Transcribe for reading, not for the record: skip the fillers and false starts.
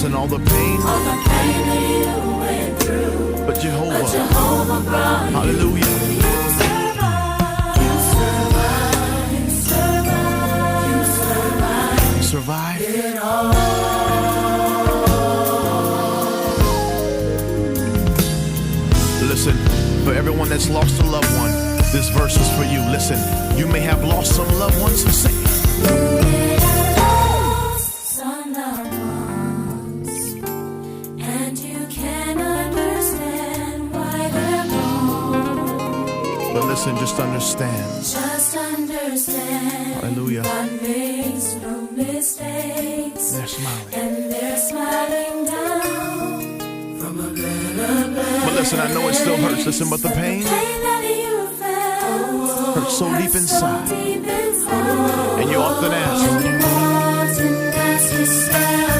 Listen, all the pain that you went through, but Jehovah, Jehovah brought you. hallelujah. Survive. It all. Listen, for everyone that's lost a loved one, this verse is for you. Listen, you may have lost some loved ones. Sing. Some loved ones, and you can understand why they're gone. But listen, just understand. Just understand. Hallelujah. God makes no mistakes. They're smiling. And they're smiling down from a better place. But listen, I know it still hurts. Listen, but the pain that you felt hurts so deep inside. deep inside. And you often ask, Yourself,